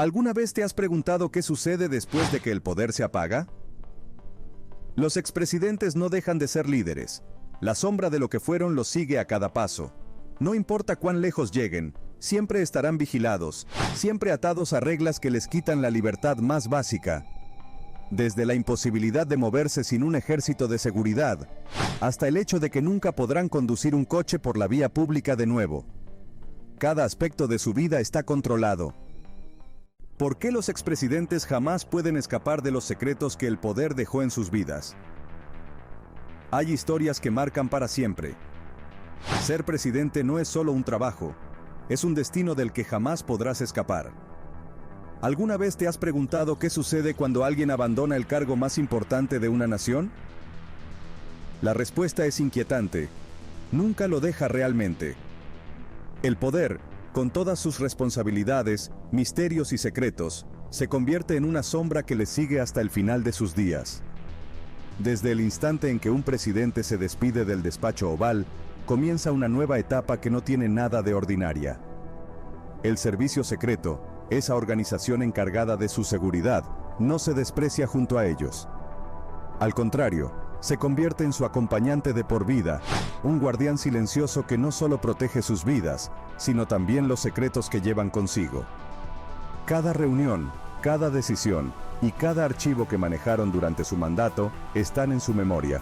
¿Alguna vez te has preguntado qué sucede después de que el poder se apaga? Los expresidentes no dejan de ser líderes. La sombra de lo que fueron los sigue a cada paso. No importa cuán lejos lleguen, siempre estarán vigilados, siempre atados a reglas que les quitan la libertad más básica. Desde la imposibilidad de moverse sin un ejército de seguridad, hasta el hecho de que nunca podrán conducir un coche por la vía pública de nuevo. Cada aspecto de su vida está controlado. ¿Por qué los expresidentes jamás pueden escapar de los secretos que el poder dejó en sus vidas? Hay historias que marcan para siempre. Ser presidente no es solo un trabajo, es un destino del que jamás podrás escapar. ¿Alguna vez te has preguntado qué sucede cuando alguien abandona el cargo más importante de una nación? La respuesta es inquietante. Nunca lo deja realmente. El poder, con todas sus responsabilidades, misterios y secretos, se convierte en una sombra que le sigue hasta el final de sus días. Desde el instante en que un presidente se despide del despacho oval, comienza una nueva etapa que no tiene nada de ordinaria. El servicio secreto, esa organización encargada de su seguridad, no se desprecia junto a ellos. Al contrario, se convierte en su acompañante de por vida, un guardián silencioso que no solo protege sus vidas, sino también los secretos que llevan consigo. Cada reunión, cada decisión y cada archivo que manejaron durante su mandato están en su memoria.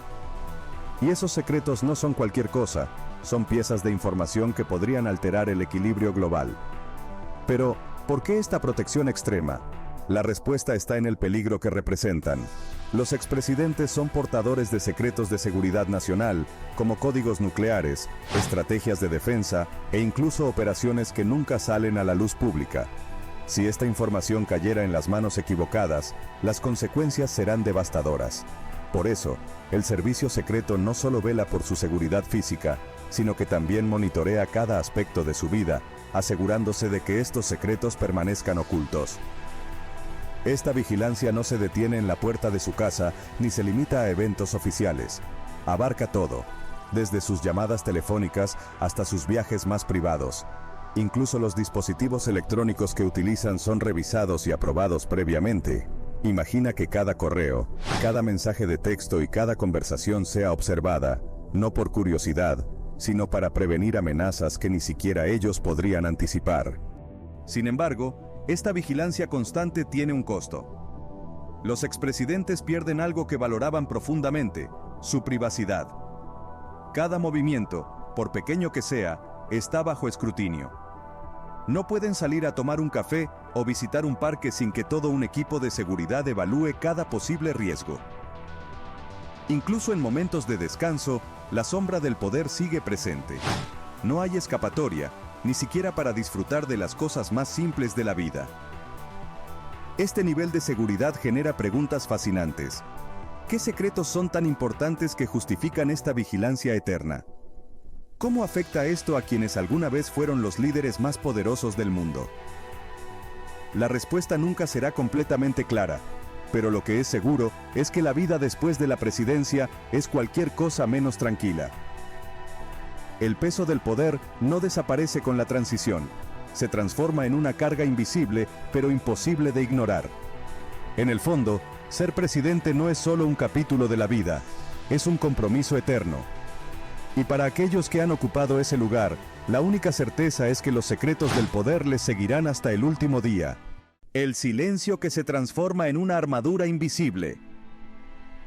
Y esos secretos no son cualquier cosa, son piezas de información que podrían alterar el equilibrio global. Pero, ¿por qué esta protección extrema? La respuesta está en el peligro que representan. Los expresidentes son portadores de secretos de seguridad nacional, como códigos nucleares, estrategias de defensa e incluso operaciones que nunca salen a la luz pública. Si esta información cayera en las manos equivocadas, las consecuencias serán devastadoras. Por eso, el servicio secreto no solo vela por su seguridad física, sino que también monitorea cada aspecto de su vida, asegurándose de que estos secretos permanezcan ocultos. Esta vigilancia no se detiene en la puerta de su casa ni se limita a eventos oficiales. Abarca todo, desde sus llamadas telefónicas hasta sus viajes más privados. Incluso los dispositivos electrónicos que utilizan son revisados y aprobados previamente. Imagina que cada correo, cada mensaje de texto y cada conversación sea observada, no por curiosidad, sino para prevenir amenazas que ni siquiera ellos podrían anticipar. Sin embargo, esta vigilancia constante tiene un costo. Los expresidentes pierden algo que valoraban profundamente, su privacidad. Cada movimiento, por pequeño que sea, está bajo escrutinio. No pueden salir a tomar un café o visitar un parque sin que todo un equipo de seguridad evalúe cada posible riesgo. Incluso en momentos de descanso, la sombra del poder sigue presente. No hay escapatoria, ni siquiera para disfrutar de las cosas más simples de la vida. Este nivel de seguridad genera preguntas fascinantes. ¿Qué secretos son tan importantes que justifican esta vigilancia eterna? ¿Cómo afecta esto a quienes alguna vez fueron los líderes más poderosos del mundo? La respuesta nunca será completamente clara, pero lo que es seguro es que la vida después de la presidencia es cualquier cosa menos tranquila. El peso del poder no desaparece con la transición, se transforma en una carga invisible pero imposible de ignorar. En el fondo, ser presidente no es solo un capítulo de la vida, es un compromiso eterno. Y para aquellos que han ocupado ese lugar, la única certeza es que los secretos del poder les seguirán hasta el último día. El silencio que se transforma en una armadura invisible.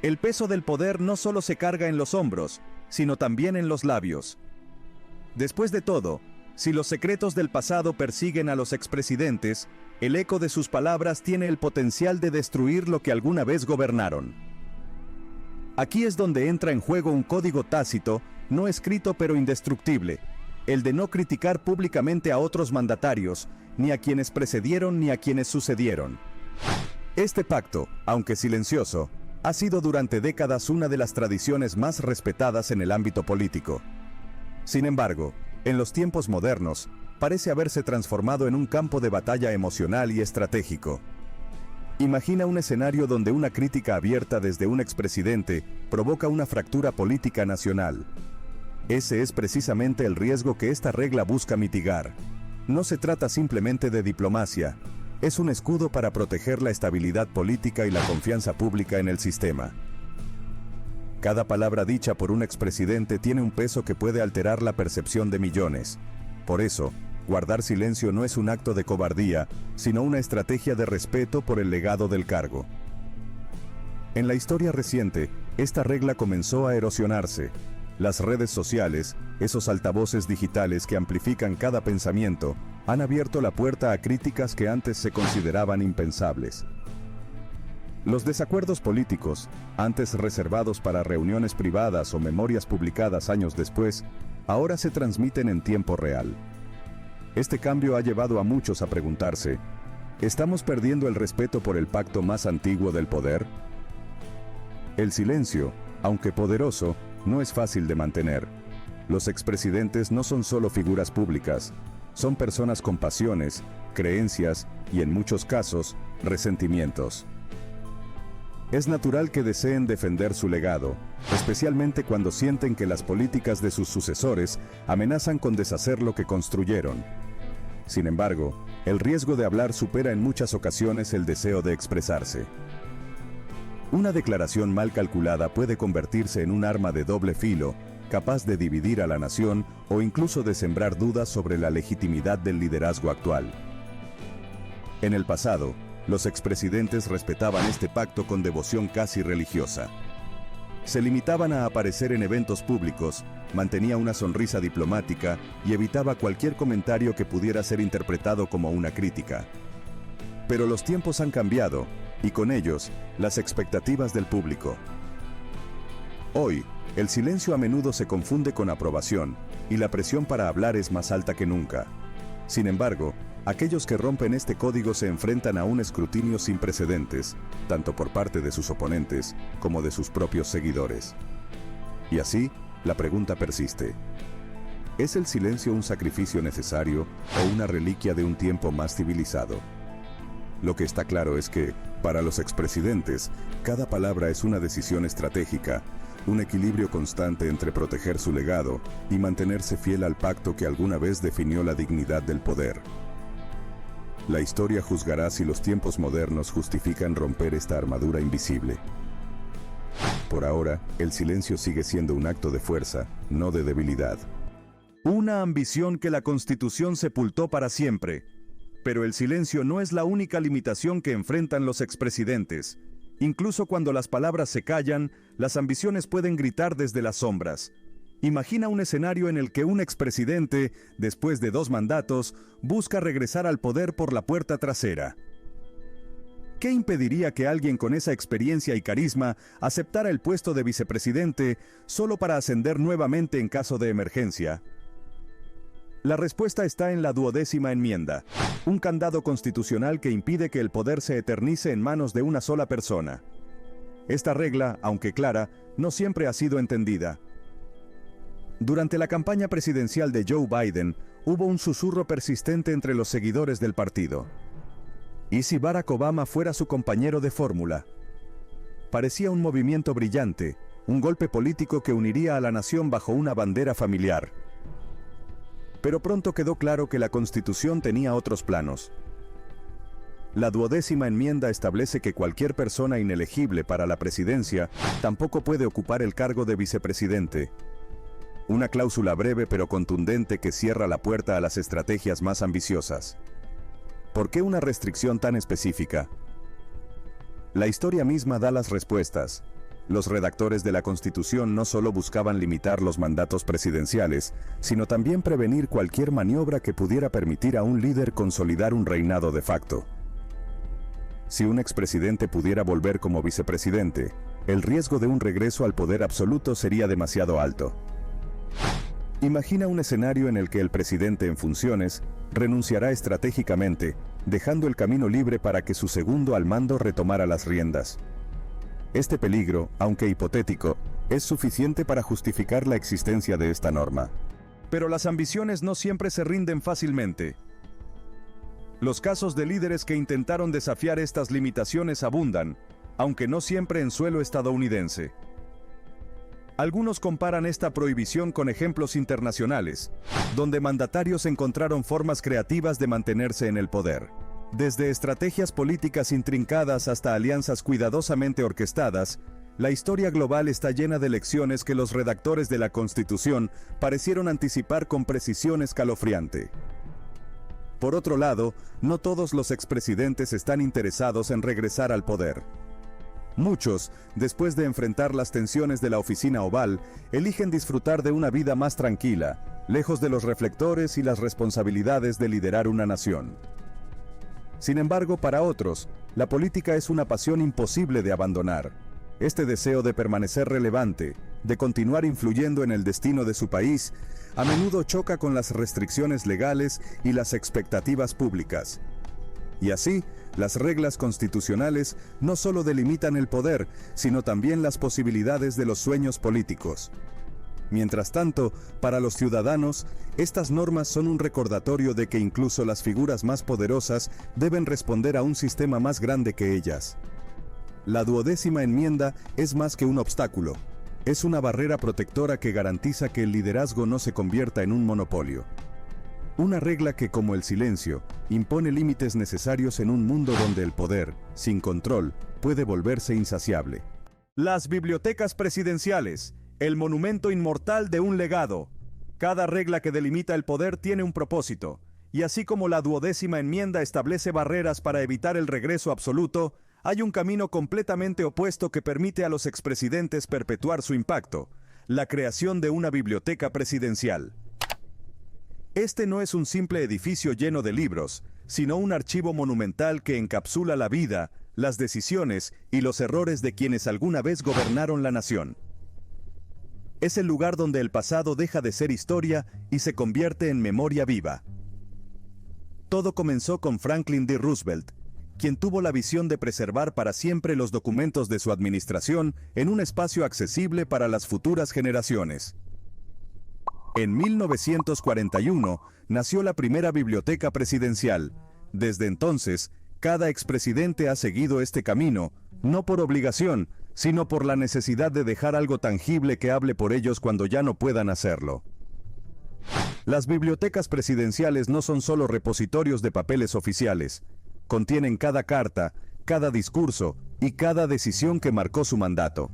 El peso del poder no solo se carga en los hombros, sino también en los labios. Después de todo, si los secretos del pasado persiguen a los expresidentes, el eco de sus palabras tiene el potencial de destruir lo que alguna vez gobernaron. Aquí es donde entra en juego un código tácito, no escrito pero indestructible, el de no criticar públicamente a otros mandatarios, ni a quienes precedieron ni a quienes sucedieron. Este pacto, aunque silencioso, ha sido durante décadas una de las tradiciones más respetadas en el ámbito político. Sin embargo, en los tiempos modernos, parece haberse transformado en un campo de batalla emocional y estratégico. Imagina un escenario donde una crítica abierta desde un expresidente provoca una fractura política nacional. Ese es precisamente el riesgo que esta regla busca mitigar. No se trata simplemente de diplomacia, es un escudo para proteger la estabilidad política y la confianza pública en el sistema. Cada palabra dicha por un expresidente tiene un peso que puede alterar la percepción de millones. Por eso, guardar silencio no es un acto de cobardía, sino una estrategia de respeto por el legado del cargo. En la historia reciente, esta regla comenzó a erosionarse. Las redes sociales, esos altavoces digitales que amplifican cada pensamiento, han abierto la puerta a críticas que antes se consideraban impensables. Los desacuerdos políticos, antes reservados para reuniones privadas o memorias publicadas años después, ahora se transmiten en tiempo real. Este cambio ha llevado a muchos a preguntarse, ¿estamos perdiendo el respeto por el pacto más antiguo del poder? El silencio, aunque poderoso, no es fácil de mantener. Los expresidentes no son solo figuras públicas, son personas con pasiones, creencias y, en muchos casos, resentimientos. Es natural que deseen defender su legado, especialmente cuando sienten que las políticas de sus sucesores amenazan con deshacer lo que construyeron. Sin embargo, el riesgo de hablar supera en muchas ocasiones el deseo de expresarse. Una declaración mal calculada puede convertirse en un arma de doble filo, capaz de dividir a la nación o incluso de sembrar dudas sobre la legitimidad del liderazgo actual. En el pasado, los expresidentes respetaban este pacto con devoción casi religiosa. Se limitaban a aparecer en eventos públicos, mantenía una sonrisa diplomática y evitaba cualquier comentario que pudiera ser interpretado como una crítica. Pero los tiempos han cambiado, y con ellos, las expectativas del público. Hoy, el silencio a menudo se confunde con aprobación, y la presión para hablar es más alta que nunca. Sin embargo, aquellos que rompen este código se enfrentan a un escrutinio sin precedentes, tanto por parte de sus oponentes como de sus propios seguidores. Y así, la pregunta persiste. ¿Es el silencio un sacrificio necesario o una reliquia de un tiempo más civilizado? Lo que está claro es que, para los expresidentes, cada palabra es una decisión estratégica, un equilibrio constante entre proteger su legado y mantenerse fiel al pacto que alguna vez definió la dignidad del poder. La historia juzgará si los tiempos modernos justifican romper esta armadura invisible. Por ahora, el silencio sigue siendo un acto de fuerza, no de debilidad. Una ambición que la Constitución sepultó para siempre. Pero el silencio no es la única limitación que enfrentan los expresidentes. Incluso cuando las palabras se callan, las ambiciones pueden gritar desde las sombras. Imagina un escenario en el que un expresidente, después de 2 mandatos, busca regresar al poder por la puerta trasera. ¿Qué impediría que alguien con esa experiencia y carisma aceptara el puesto de vicepresidente solo para ascender nuevamente en caso de emergencia? La respuesta está en la 12ª enmienda, un candado constitucional que impide que el poder se eternice en manos de una sola persona. Esta regla, aunque clara, no siempre ha sido entendida. Durante la campaña presidencial de Joe Biden, hubo un susurro persistente entre los seguidores del partido. ¿Y si Barack Obama fuera su compañero de fórmula? Parecía un movimiento brillante, un golpe político que uniría a la nación bajo una bandera familiar. Pero pronto quedó claro que la Constitución tenía otros planos. La 12ª enmienda establece que cualquier persona inelegible para la presidencia tampoco puede ocupar el cargo de vicepresidente. Una cláusula breve pero contundente que cierra la puerta a las estrategias más ambiciosas. ¿Por qué una restricción tan específica? La historia misma da las respuestas. Los redactores de la Constitución no solo buscaban limitar los mandatos presidenciales, sino también prevenir cualquier maniobra que pudiera permitir a un líder consolidar un reinado de facto. Si un expresidente pudiera volver como vicepresidente, el riesgo de un regreso al poder absoluto sería demasiado alto. Imagina un escenario en el que el presidente en funciones renunciará estratégicamente, dejando el camino libre para que su segundo al mando retomara las riendas. Este peligro, aunque hipotético, es suficiente para justificar la existencia de esta norma. Pero las ambiciones no siempre se rinden fácilmente. Los casos de líderes que intentaron desafiar estas limitaciones abundan, aunque no siempre en suelo estadounidense. Algunos comparan esta prohibición con ejemplos internacionales, donde mandatarios encontraron formas creativas de mantenerse en el poder. Desde estrategias políticas intrincadas hasta alianzas cuidadosamente orquestadas, la historia global está llena de lecciones que los redactores de la Constitución parecieron anticipar con precisión escalofriante. Por otro lado, no todos los expresidentes están interesados en regresar al poder. Muchos, después de enfrentar las tensiones de la oficina oval, eligen disfrutar de una vida más tranquila, lejos de los reflectores y las responsabilidades de liderar una nación. Sin embargo, para otros, la política es una pasión imposible de abandonar. Este deseo de permanecer relevante, de continuar influyendo en el destino de su país, a menudo choca con las restricciones legales y las expectativas públicas. Y así, las reglas constitucionales no solo delimitan el poder, sino también las posibilidades de los sueños políticos. Mientras tanto, para los ciudadanos, estas normas son un recordatorio de que incluso las figuras más poderosas deben responder a un sistema más grande que ellas. La 12ª enmienda es más que un obstáculo. Es una barrera protectora que garantiza que el liderazgo no se convierta en un monopolio. Una regla que, como el silencio, impone límites necesarios en un mundo donde el poder, sin control, puede volverse insaciable. Las bibliotecas presidenciales, el monumento inmortal de un legado. Cada regla que delimita el poder tiene un propósito, y así como la 12ª enmienda establece barreras para evitar el regreso absoluto, hay un camino completamente opuesto que permite a los expresidentes perpetuar su impacto: la creación de una biblioteca presidencial. Este no es un simple edificio lleno de libros, sino un archivo monumental que encapsula la vida, las decisiones y los errores de quienes alguna vez gobernaron la nación. Es el lugar donde el pasado deja de ser historia y se convierte en memoria viva. Todo comenzó con Franklin D. Roosevelt, quien tuvo la visión de preservar para siempre los documentos de su administración en un espacio accesible para las futuras generaciones. En 1941 nació la primera biblioteca presidencial. Desde entonces, cada expresidente ha seguido este camino, no por obligación, sino por la necesidad de dejar algo tangible que hable por ellos cuando ya no puedan hacerlo. Las bibliotecas presidenciales no son solo repositorios de papeles oficiales. Contienen cada carta, cada discurso y cada decisión que marcó su mandato.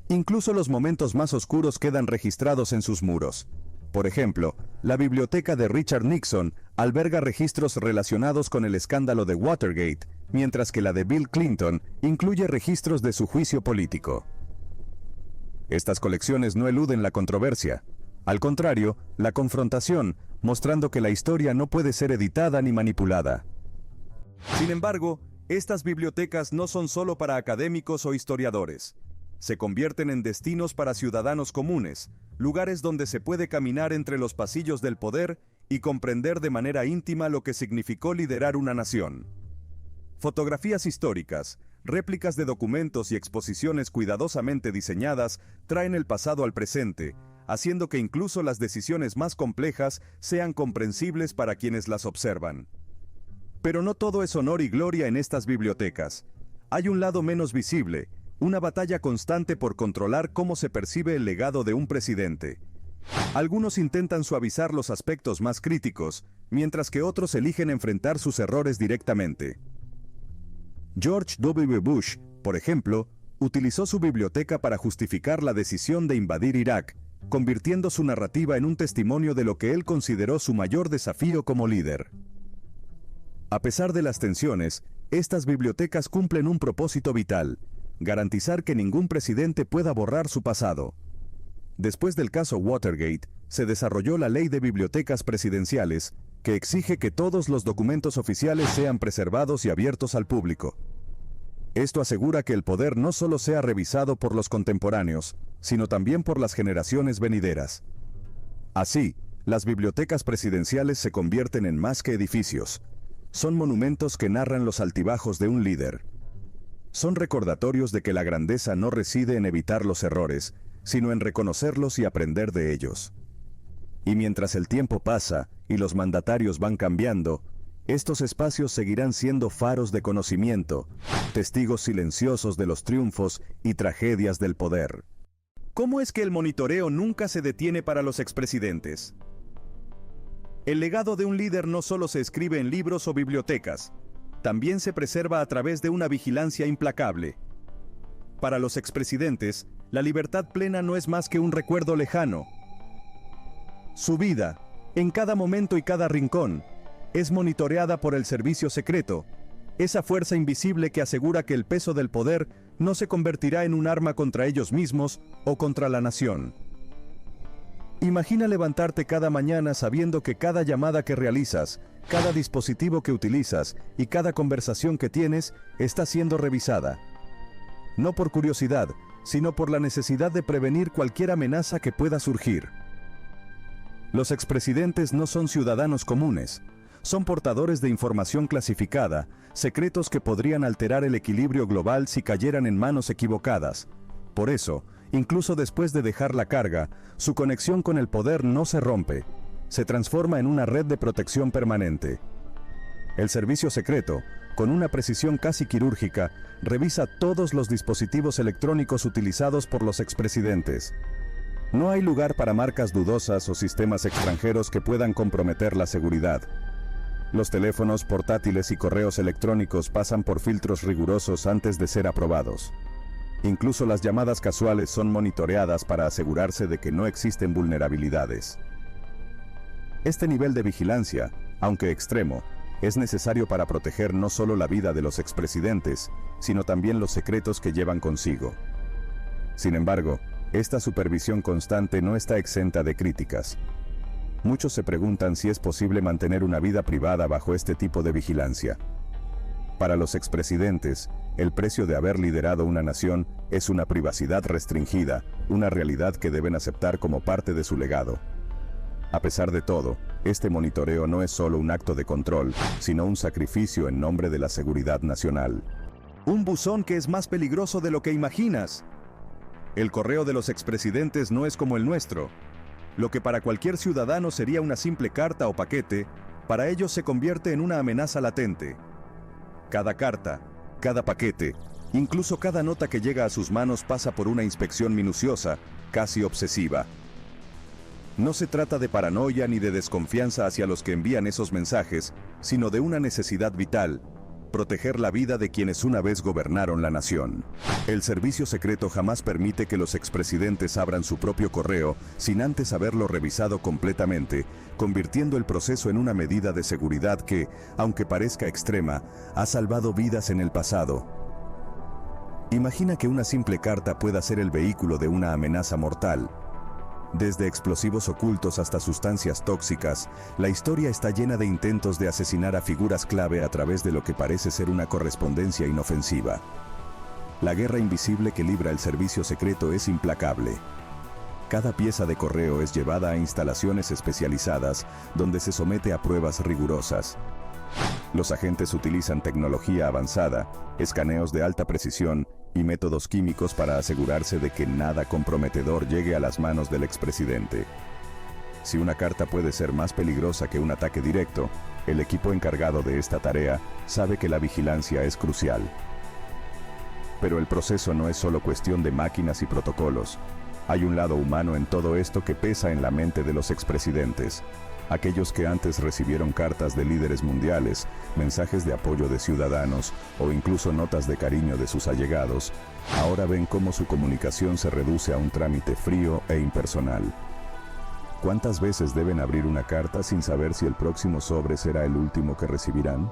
Incluso los momentos más oscuros quedan registrados en sus muros. Por ejemplo, la biblioteca de Richard Nixon alberga registros relacionados con el escándalo de Watergate, mientras que la de Bill Clinton incluye registros de su juicio político. Estas colecciones no eluden la controversia. Al contrario, la confrontación, mostrando que la historia no puede ser editada ni manipulada. Sin embargo, estas bibliotecas no son solo para académicos o historiadores. Se convierten en destinos para ciudadanos comunes, lugares donde se puede caminar entre los pasillos del poder y comprender de manera íntima lo que significó liderar una nación. Fotografías históricas, réplicas de documentos y exposiciones cuidadosamente diseñadas traen el pasado al presente, haciendo que incluso las decisiones más complejas sean comprensibles para quienes las observan. Pero no todo es honor y gloria en estas bibliotecas. Hay un lado menos visible, una batalla constante por controlar cómo se percibe el legado de un presidente. Algunos intentan suavizar los aspectos más críticos, mientras que otros eligen enfrentar sus errores directamente. George W. Bush, por ejemplo, utilizó su biblioteca para justificar la decisión de invadir Irak, convirtiendo su narrativa en un testimonio de lo que él consideró su mayor desafío como líder. A pesar de las tensiones, estas bibliotecas cumplen un propósito vital: garantizar que ningún presidente pueda borrar su pasado. Después del caso Watergate, se desarrolló la Ley de Bibliotecas Presidenciales, que exige que todos los documentos oficiales sean preservados y abiertos al público. Esto asegura que el poder no solo sea revisado por los contemporáneos, sino también por las generaciones venideras. Así, las bibliotecas presidenciales se convierten en más que edificios. Son monumentos que narran los altibajos de un líder. Son recordatorios de que la grandeza no reside en evitar los errores, sino en reconocerlos y aprender de ellos. Y mientras el tiempo pasa y los mandatarios van cambiando, estos espacios seguirán siendo faros de conocimiento, testigos silenciosos de los triunfos y tragedias del poder. ¿Cómo es que el monitoreo nunca se detiene para los expresidentes? El legado de un líder no solo se escribe en libros o bibliotecas, también se preserva a través de una vigilancia implacable. Para los expresidentes, la libertad plena no es más que un recuerdo lejano. Su vida, en cada momento y cada rincón, es monitoreada por el servicio secreto, esa fuerza invisible que asegura que el peso del poder no se convertirá en un arma contra ellos mismos o contra la nación. Imagina levantarte cada mañana sabiendo que cada llamada que realizas, cada dispositivo que utilizas y cada conversación que tienes está siendo revisada. No por curiosidad, sino por la necesidad de prevenir cualquier amenaza que pueda surgir. Los expresidentes no son ciudadanos comunes, son portadores de información clasificada, secretos que podrían alterar el equilibrio global si cayeran en manos equivocadas. Por eso, incluso después de dejar la carga, su conexión con el poder no se rompe, se transforma en una red de protección permanente. El servicio secreto, con una precisión casi quirúrgica, revisa todos los dispositivos electrónicos utilizados por los expresidentes. No hay lugar para marcas dudosas o sistemas extranjeros que puedan comprometer la seguridad. Los teléfonos, portátiles y correos electrónicos pasan por filtros rigurosos antes de ser aprobados. Incluso las llamadas casuales son monitoreadas para asegurarse de que no existen vulnerabilidades. Este nivel de vigilancia, aunque extremo, es necesario para proteger no solo la vida de los expresidentes, sino también los secretos que llevan consigo. Sin embargo, esta supervisión constante no está exenta de críticas. Muchos se preguntan si es posible mantener una vida privada bajo este tipo de vigilancia. Para los expresidentes, el precio de haber liderado una nación es una privacidad restringida, una realidad que deben aceptar como parte de su legado. A pesar de todo, este monitoreo no es solo un acto de control, sino un sacrificio en nombre de la seguridad nacional. Un buzón que es más peligroso de lo que imaginas. El correo de los expresidentes no es como el nuestro. Lo que para cualquier ciudadano sería una simple carta o paquete, para ellos se convierte en una amenaza latente. Cada carta, cada paquete, incluso cada nota que llega a sus manos pasa por una inspección minuciosa, casi obsesiva. No se trata de paranoia ni de desconfianza hacia los que envían esos mensajes, sino de una necesidad vital: proteger la vida de quienes una vez gobernaron la nación. El servicio secreto jamás permite que los expresidentes abran su propio correo sin antes haberlo revisado completamente, convirtiendo el proceso en una medida de seguridad que, aunque parezca extrema, ha salvado vidas en el pasado. Imagina que una simple carta pueda ser el vehículo de una amenaza mortal. Desde explosivos ocultos hasta sustancias tóxicas, la historia está llena de intentos de asesinar a figuras clave a través de lo que parece ser una correspondencia inofensiva. La guerra invisible que libra el servicio secreto es implacable. Cada pieza de correo es llevada a instalaciones especializadas donde se somete a pruebas rigurosas. Los agentes utilizan tecnología avanzada, escaneos de alta precisión y métodos químicos para asegurarse de que nada comprometedor llegue a las manos del expresidente. Si una carta puede ser más peligrosa que un ataque directo, el equipo encargado de esta tarea sabe que la vigilancia es crucial. Pero el proceso no es solo cuestión de máquinas y protocolos. Hay un lado humano en todo esto que pesa en la mente de los expresidentes. Aquellos que antes recibieron cartas de líderes mundiales, mensajes de apoyo de ciudadanos o incluso notas de cariño de sus allegados, ahora ven cómo su comunicación se reduce a un trámite frío e impersonal. ¿Cuántas veces deben abrir una carta sin saber si el próximo sobre será el último que recibirán?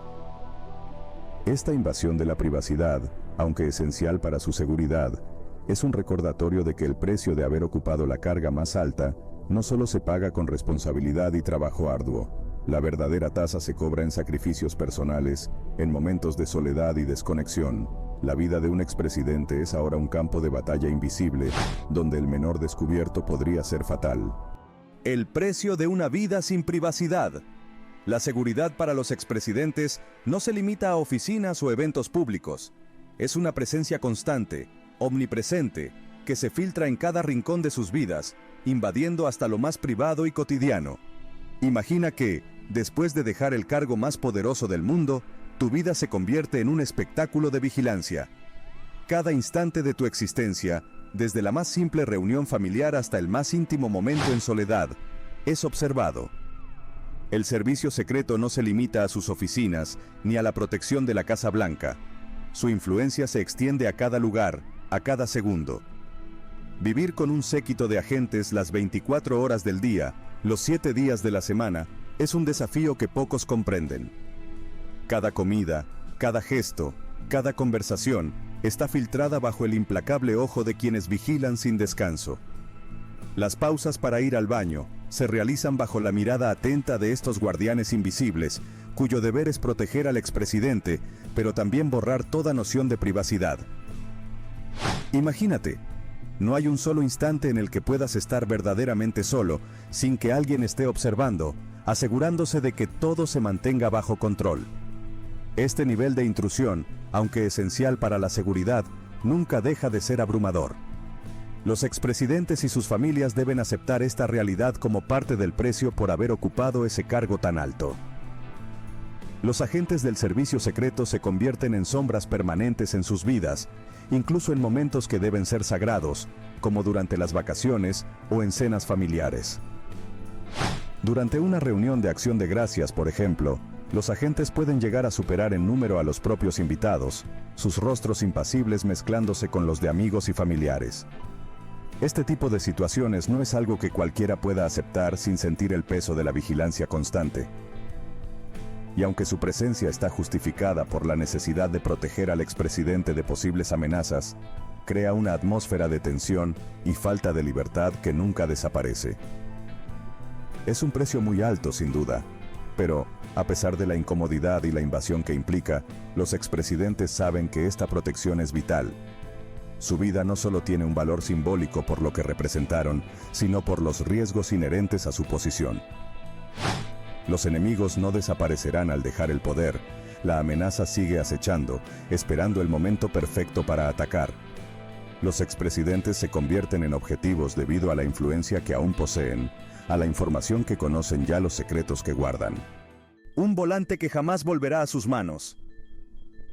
Esta invasión de la privacidad, aunque esencial para su seguridad, es un recordatorio de que el precio de haber ocupado la carga más alta no solo se paga con responsabilidad y trabajo arduo. La verdadera tasa se cobra en sacrificios personales, en momentos de soledad y desconexión. La vida de un expresidente es ahora un campo de batalla invisible, donde el menor descubierto podría ser fatal. El precio de una vida sin privacidad. La seguridad para los expresidentes no se limita a oficinas o eventos públicos. Es una presencia constante, omnipresente, que se filtra en cada rincón de sus vidas, invadiendo hasta lo más privado y cotidiano. Imagina que, después de dejar el cargo más poderoso del mundo, tu vida se convierte en un espectáculo de vigilancia. Cada instante de tu existencia, desde la más simple reunión familiar hasta el más íntimo momento en soledad, es observado. El servicio secreto no se limita a sus oficinas ni a la protección de la Casa Blanca. Su influencia se extiende a cada lugar, a cada segundo. Vivir con un séquito de agentes las 24 horas del día, los 7 días de la semana, es un desafío que pocos comprenden. Cada comida, cada gesto, cada conversación está filtrada bajo el implacable ojo de quienes vigilan sin descanso. Las pausas para ir al baño se realizan bajo la mirada atenta de estos guardianes invisibles, cuyo deber es proteger al expresidente, pero también borrar toda noción de privacidad. Imagínate, no hay un solo instante en el que puedas estar verdaderamente solo, sin que alguien esté observando, asegurándose de que todo se mantenga bajo control. Este nivel de intrusión, aunque esencial para la seguridad, nunca deja de ser abrumador. Los expresidentes y sus familias deben aceptar esta realidad como parte del precio por haber ocupado ese cargo tan alto. Los agentes del servicio secreto se convierten en sombras permanentes en sus vidas, incluso en momentos que deben ser sagrados, como durante las vacaciones o en cenas familiares. Durante una reunión de acción de gracias, por ejemplo, los agentes pueden llegar a superar en número a los propios invitados, sus rostros impasibles mezclándose con los de amigos y familiares. Este tipo de situaciones no es algo que cualquiera pueda aceptar sin sentir el peso de la vigilancia constante. Y aunque su presencia está justificada por la necesidad de proteger al expresidente de posibles amenazas, crea una atmósfera de tensión y falta de libertad que nunca desaparece. Es un precio muy alto, sin duda, pero, a pesar de la incomodidad y la invasión que implica, los expresidentes saben que esta protección es vital. Su vida no solo tiene un valor simbólico por lo que representaron, sino por los riesgos inherentes a su posición. Los enemigos no desaparecerán al dejar el poder. La amenaza sigue acechando, esperando el momento perfecto para atacar. Los expresidentes se convierten en objetivos debido a la influencia que aún poseen, a la información que conocen ya, los secretos que guardan. Un volante que jamás volverá a sus manos.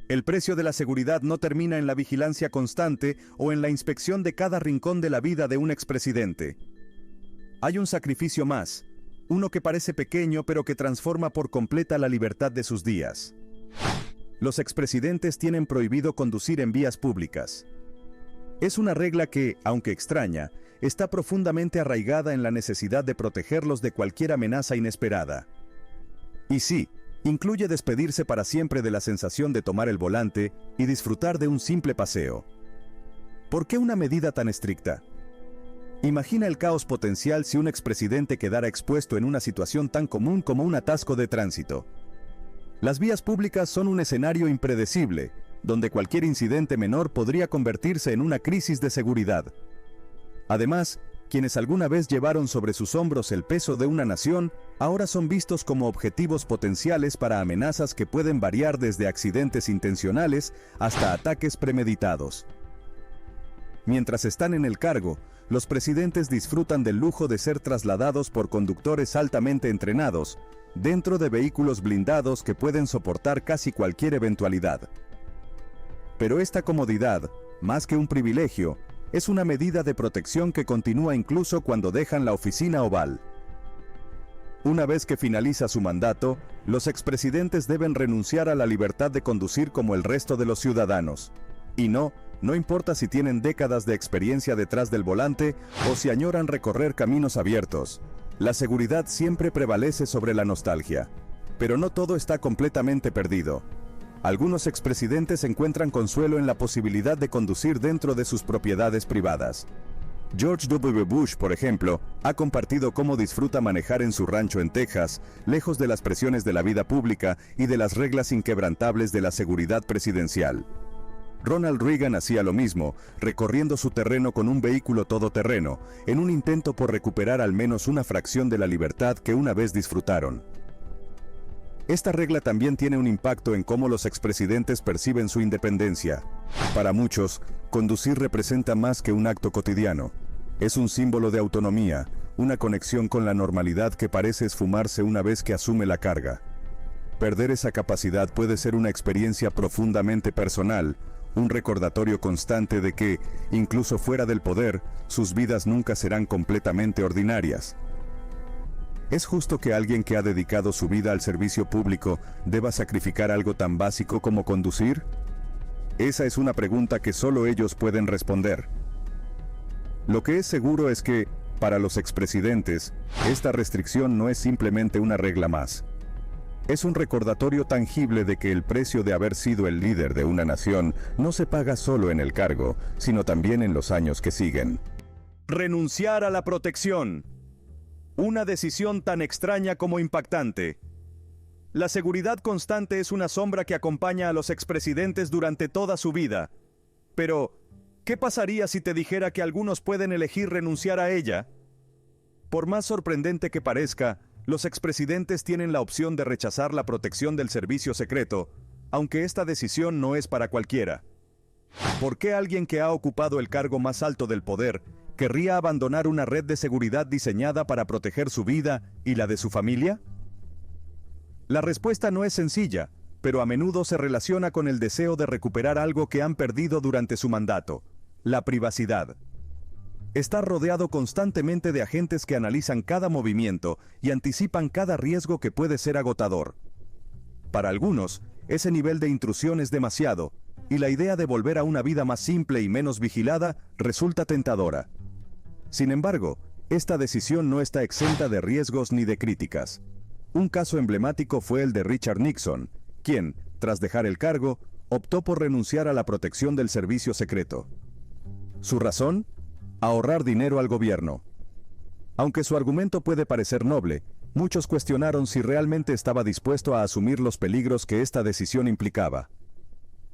El precio de la seguridad no termina en la vigilancia constante o en la inspección de cada rincón de la vida de un expresidente. Hay un sacrificio más, uno que parece pequeño pero que transforma por completa la libertad de sus días. Los expresidentes tienen prohibido conducir en vías públicas. Es una regla que, aunque extraña, está profundamente arraigada en la necesidad de protegerlos de cualquier amenaza inesperada. Y sí, incluye despedirse para siempre de la sensación de tomar el volante y disfrutar de un simple paseo. ¿Por qué una medida tan estricta? Imagina el caos potencial si un expresidente quedara expuesto en una situación tan común como un atasco de tránsito. Las vías públicas son un escenario impredecible, donde cualquier incidente menor podría convertirse en una crisis de seguridad. Además, quienes alguna vez llevaron sobre sus hombros el peso de una nación, ahora son vistos como objetivos potenciales para amenazas que pueden variar desde accidentes intencionales hasta ataques premeditados. Mientras están en el cargo, los presidentes disfrutan del lujo de ser trasladados por conductores altamente entrenados, dentro de vehículos blindados que pueden soportar casi cualquier eventualidad. Pero esta comodidad, más que un privilegio, es una medida de protección que continúa incluso cuando dejan la oficina oval. Una vez que finaliza su mandato, los expresidentes deben renunciar a la libertad de conducir como el resto de los ciudadanos. Y no importa si tienen décadas de experiencia detrás del volante o si añoran recorrer caminos abiertos. La seguridad siempre prevalece sobre la nostalgia. Pero no todo está completamente perdido. Algunos expresidentes encuentran consuelo en la posibilidad de conducir dentro de sus propiedades privadas. George W. Bush, por ejemplo, ha compartido cómo disfruta manejar en su rancho en Texas, lejos de las presiones de la vida pública y de las reglas inquebrantables de la seguridad presidencial. Ronald Reagan hacía lo mismo, recorriendo su terreno con un vehículo todoterreno, en un intento por recuperar al menos una fracción de la libertad que una vez disfrutaron. Esta regla también tiene un impacto en cómo los expresidentes perciben su independencia. Para muchos, conducir representa más que un acto cotidiano. Es un símbolo de autonomía, una conexión con la normalidad que parece esfumarse una vez que asume la carga. Perder esa capacidad puede ser una experiencia profundamente personal, un recordatorio constante de que, incluso fuera del poder, sus vidas nunca serán completamente ordinarias. ¿Es justo que alguien que ha dedicado su vida al servicio público deba sacrificar algo tan básico como conducir? Esa es una pregunta que solo ellos pueden responder. Lo que es seguro es que, para los expresidentes, esta restricción no es simplemente una regla más. Es un recordatorio tangible de que el precio de haber sido el líder de una nación no se paga solo en el cargo, sino también en los años que siguen. Renunciar a la protección. Una decisión tan extraña como impactante. La seguridad constante es una sombra que acompaña a los expresidentes durante toda su vida. Pero, ¿qué pasaría si te dijera que algunos pueden elegir renunciar a ella? Por más sorprendente que parezca, los expresidentes tienen la opción de rechazar la protección del servicio secreto, aunque esta decisión no es para cualquiera. ¿Por qué alguien que ha ocupado el cargo más alto del poder querría abandonar una red de seguridad diseñada para proteger su vida y la de su familia? La respuesta no es sencilla, pero a menudo se relaciona con el deseo de recuperar algo que han perdido durante su mandato: la privacidad. Está rodeado constantemente de agentes que analizan cada movimiento y anticipan cada riesgo que puede ser agotador. Para algunos, ese nivel de intrusión es demasiado, y la idea de volver a una vida más simple y menos vigilada resulta tentadora. Sin embargo, esta decisión no está exenta de riesgos ni de críticas. Un caso emblemático fue el de Richard Nixon, quien, tras dejar el cargo, optó por renunciar a la protección del servicio secreto. ¿Su razón? Ahorrar dinero al gobierno. Aunque su argumento puede parecer noble, muchos cuestionaron si realmente estaba dispuesto a asumir los peligros que esta decisión implicaba.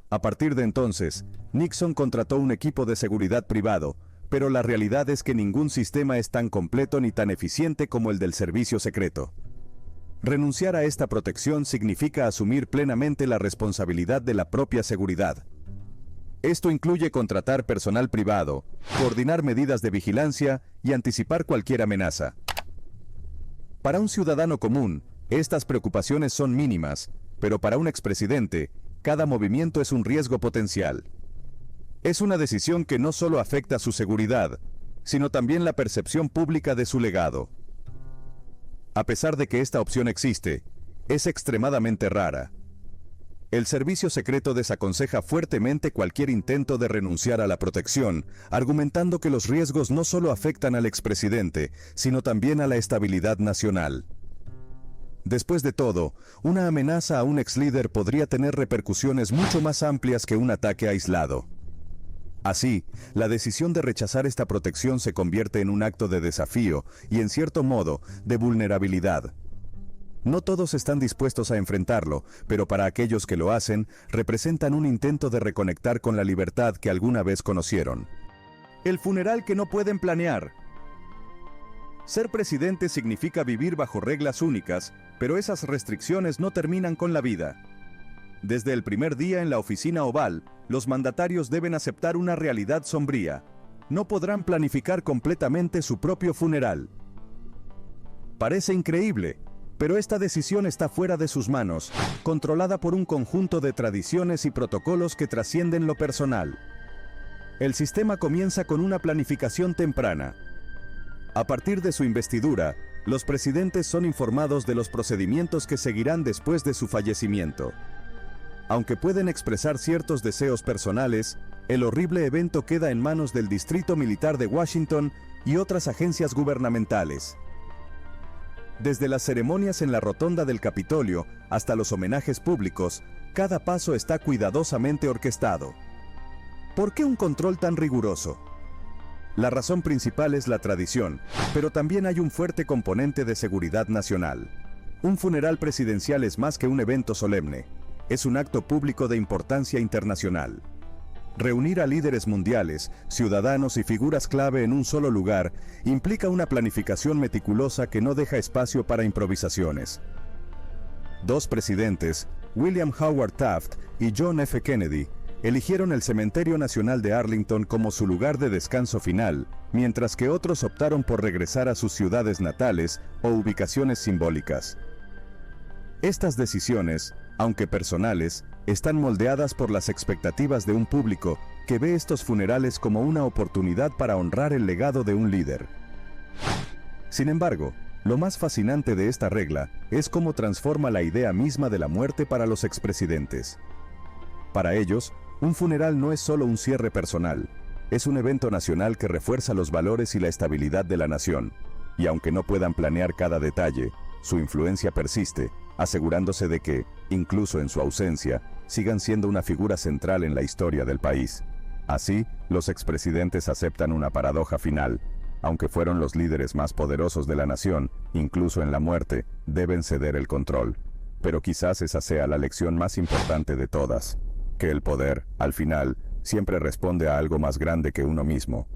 A partir de entonces, Nixon contrató un equipo de seguridad privado, pero la realidad es que ningún sistema es tan completo ni tan eficiente como el del servicio secreto. Renunciar a esta protección significa asumir plenamente la responsabilidad de la propia seguridad. Esto incluye contratar personal privado, coordinar medidas de vigilancia y anticipar cualquier amenaza. Para un ciudadano común, estas preocupaciones son mínimas, pero para un expresidente, cada movimiento es un riesgo potencial. Es una decisión que no solo afecta su seguridad, sino también la percepción pública de su legado. A pesar de que esta opción existe, es extremadamente rara. El servicio secreto desaconseja fuertemente cualquier intento de renunciar a la protección, argumentando que los riesgos no solo afectan al expresidente, sino también a la estabilidad nacional. Después de todo, una amenaza a un exlíder podría tener repercusiones mucho más amplias que un ataque aislado. Así, la decisión de rechazar esta protección se convierte en un acto de desafío y, en cierto modo, de vulnerabilidad. No todos están dispuestos a enfrentarlo, pero para aquellos que lo hacen, representan un intento de reconectar con la libertad que alguna vez conocieron. El funeral que no pueden planear. Ser presidente significa vivir bajo reglas únicas, pero esas restricciones no terminan con la vida. Desde el primer día en la oficina oval, los mandatarios deben aceptar una realidad sombría. No podrán planificar completamente su propio funeral. Parece increíble, pero esta decisión está fuera de sus manos, controlada por un conjunto de tradiciones y protocolos que trascienden lo personal. El sistema comienza con una planificación temprana. A partir de su investidura, los presidentes son informados de los procedimientos que seguirán después de su fallecimiento. Aunque pueden expresar ciertos deseos personales, el horrible evento queda en manos del Distrito Militar de Washington y otras agencias gubernamentales. Desde las ceremonias en la rotonda del Capitolio hasta los homenajes públicos, cada paso está cuidadosamente orquestado. ¿Por qué un control tan riguroso? La razón principal es la tradición, pero también hay un fuerte componente de seguridad nacional. Un funeral presidencial es más que un evento solemne. Es un acto público de importancia internacional. Reunir a líderes mundiales, ciudadanos y figuras clave en un solo lugar implica una planificación meticulosa que no deja espacio para improvisaciones. Dos presidentes, William Howard Taft y John F. Kennedy, eligieron el Cementerio Nacional de Arlington como su lugar de descanso final, mientras que otros optaron por regresar a sus ciudades natales o ubicaciones simbólicas. Estas decisiones, aunque personales, están moldeadas por las expectativas de un público que ve estos funerales como una oportunidad para honrar el legado de un líder. Sin embargo, Lo más fascinante de esta regla es cómo transforma la idea misma de la muerte para los expresidentes. Para ellos, un funeral no es solo un cierre personal, es un evento nacional que refuerza los valores y la estabilidad de la nación, y aunque no puedan planear cada detalle, su influencia persiste, asegurándose de que, incluso en su ausencia, sigan siendo una figura central en la historia del país. Así, los expresidentes aceptan una paradoja final. Aunque fueron los líderes más poderosos de la nación, incluso en la muerte, deben ceder el control. Pero quizás esa sea la lección más importante de todas, que el poder, al final, siempre responde a algo más grande que uno mismo.